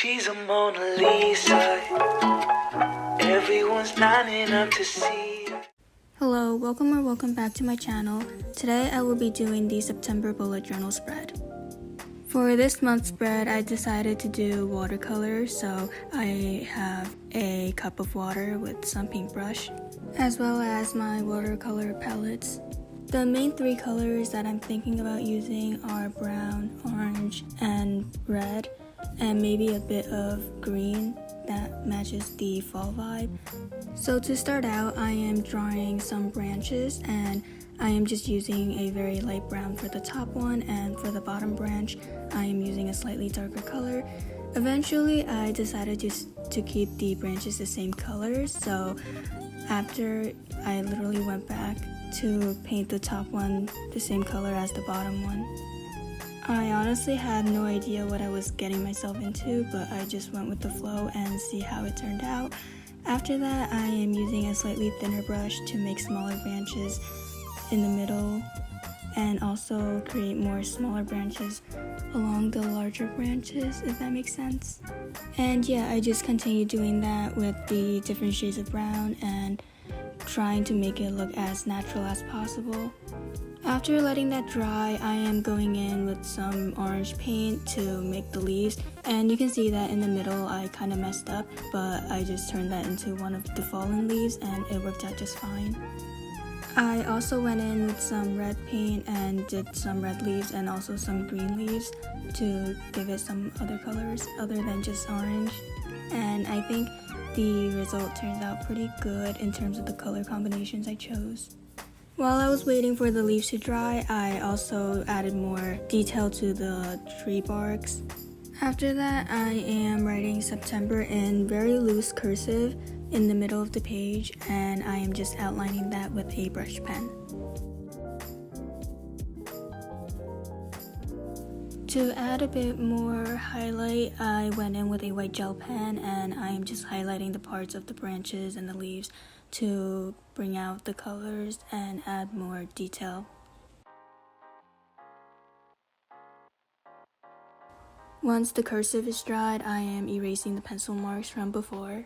She's a Mona Lisa. Everyone's lining up to see her. Hello, welcome back to my channel. Today I will be doing the September bullet journal spread. For this month's spread, I decided to do watercolor, so I have a cup of water with some paintbrush, as well as my watercolor palettes. The main three colors that I'm thinking about using are brown, orange, and red, and maybe a bit of green that matches the fall vibe. So to start out, I am drawing some branches, and I am just using a very light brown for the top one, and for the bottom branch, I am using a slightly darker color. Eventually, I decided to keep the branches the same color, so after I literally went back to paint the top one the same color as the bottom one. I honestly had no idea what I was getting myself into, but I just went with the flow and see how it turned out. After that, I am using a slightly thinner brush to make smaller branches in the middle and also create more smaller branches along the larger branches, if that makes sense. And yeah, I just continue doing that with the different shades of brown and trying to make it look as natural as possible. After letting that dry, I am going in with some orange paint to make the leaves, and you can see that in the middle I kind of messed up, but I just turned that into one of the fallen leaves and it worked out just fine. I also went in with some red paint and did some red leaves and also some green leaves to give it some other colors other than just orange, and I think the result turned out pretty good in terms of the color combinations I chose. While I was waiting for the leaves to dry, I also added more detail to the tree barks. After that, I am writing September in very loose cursive in the middle of the page, and I am just outlining that with a brush pen. To add a bit more highlight, I went in with a white gel pen and I am just highlighting the parts of the branches and the leaves to bring out the colors and add more detail. Once the cursive is dried, I am erasing the pencil marks from before.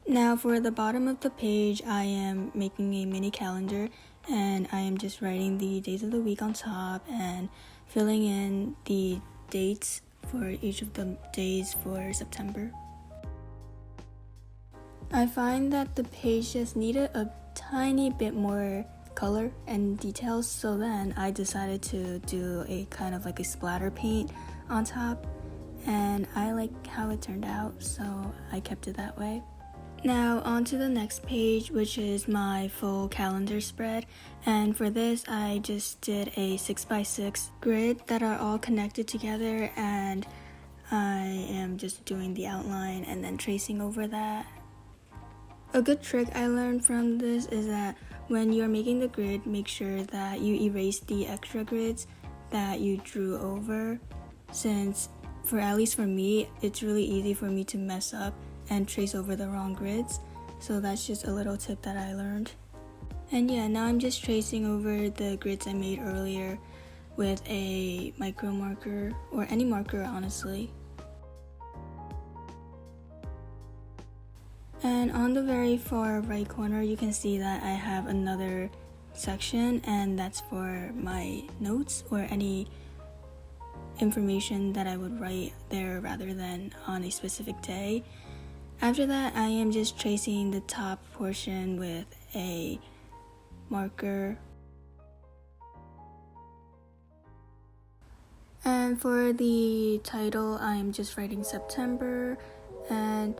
Now for the bottom of the page, I am making a mini calendar and I am just writing the days of the week on top and filling in the dates for each of the days for September. I find that the page just needed a tiny bit more color and details, so then I decided to do a kind of like a splatter paint on top, and I like how it turned out, so I kept it that way. Now on to the next page, which is my full calendar spread, and for this I just did a 6x6 grid that are all connected together, and I am just doing the outline and then tracing over that. A good trick I learned from this is that when you're making the grid, make sure that you erase the extra grids that you drew over, since at least for me, it's really easy for me to mess up and trace over the wrong grids, so that's just a little tip that I learned. And yeah, now I'm just tracing over the grids I made earlier with a micro marker, or any marker honestly. And on the very far right corner, you can see that I have another section, and that's for my notes or any information that I would write there rather than on a specific day. After that, I am just tracing the top portion with a marker. And for the title, I'm just writing September, and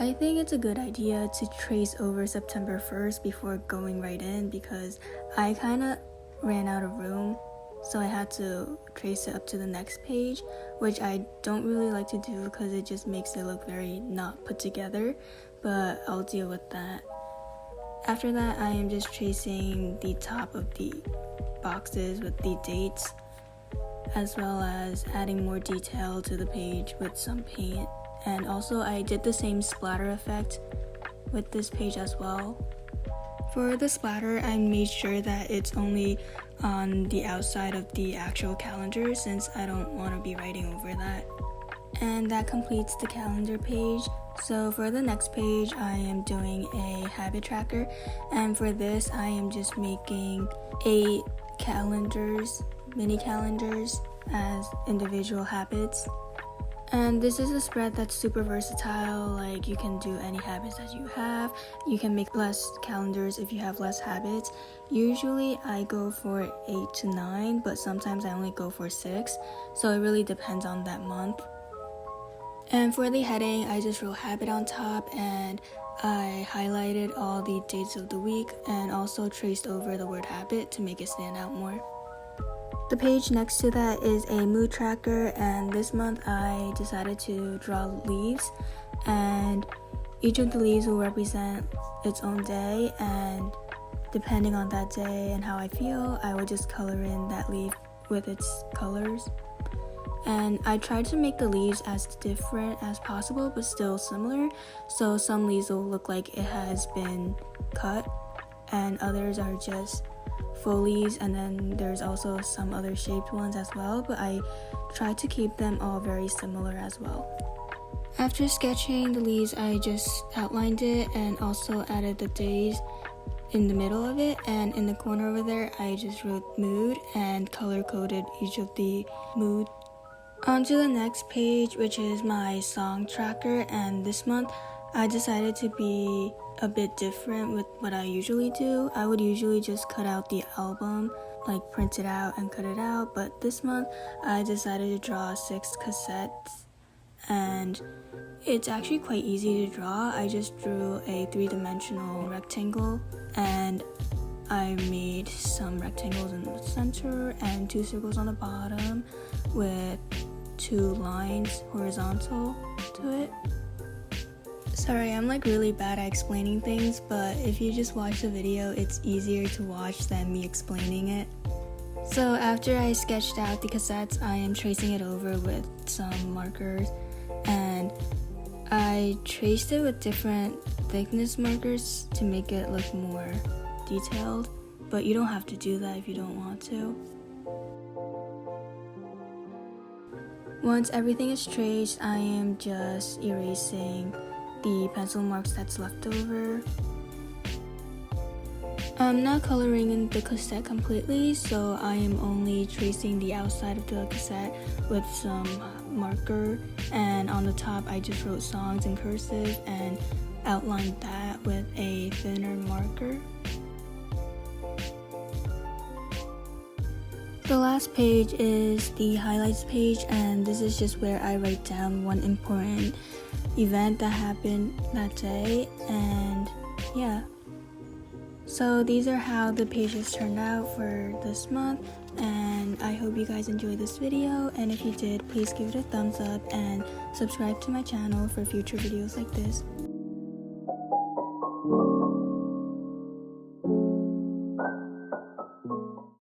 I think it's a good idea to trace over September first before going right in, because I kind of ran out of room, so I had to trace it up to the next page, which I don't really like to do because it just makes it look very not put together, but I'll deal with that. After that, I am just tracing the top of the boxes with the dates, as well as adding more detail to the page with some paint. And also I did the same splatter effect with this page as well. For the splatter, I made sure that it's only on the outside of the actual calendar, since I don't want to be writing over that. And that completes the calendar page. So for the next page, I am doing a habit tracker, and for this I am just making 8 calendars, mini calendars as individual habits. And this is a spread that's super versatile. Like, you can do any habits that you have. You can make less calendars if you have less habits. Usually I go for 8 to 9, but sometimes I only go for 6, so it really depends on that month. And for the heading, I just wrote habit on top, and I highlighted all the dates of the week and also traced over the word habit to make it stand out more. The page next to that is a mood tracker, and this month I decided to draw leaves, and each of the leaves will represent its own day, and depending on that day and how I feel, I will just color in that leaf with its colors. And I tried to make the leaves as different as possible but still similar, so some leaves will look like it has been cut and others are just full leaves, and then there's also some other shaped ones as well, but I tried to keep them all very similar as well. After sketching the leaves, I just outlined it and also added the days in the middle of it, and in the corner over there I just wrote mood and color coded each of the mood. On to the next page, which is my song tracker, and this month I decided to be a bit different with what I usually do. I would usually just cut out the album, like print it out and cut it out, but this month I decided to draw 6 cassettes, and it's actually quite easy to draw. I just drew a 3-dimensional rectangle, and I made some rectangles in the center and 2 circles on the bottom with 2 lines horizontal to it. Sorry, I'm like really bad at explaining things, but if you just watch the video, it's easier to watch than me explaining it. So after I sketched out the cassettes, I am tracing it over with some markers, and I traced it with different thickness markers to make it look more detailed, but you don't have to do that if you don't want to. Once everything is traced, I am just erasing the pencil marks that's left over. I'm not coloring in the cassette completely, so I am only tracing the outside of the cassette with some marker, and on the top I just wrote songs in cursive and outlined that with a thinner marker. The last page is the highlights page, and this is just where I write down one important event that happened that day, and yeah. So these are how the pages turned out for this month, and I hope you guys enjoyed this video, and if you did, please give it a thumbs up and subscribe to my channel for future videos like this.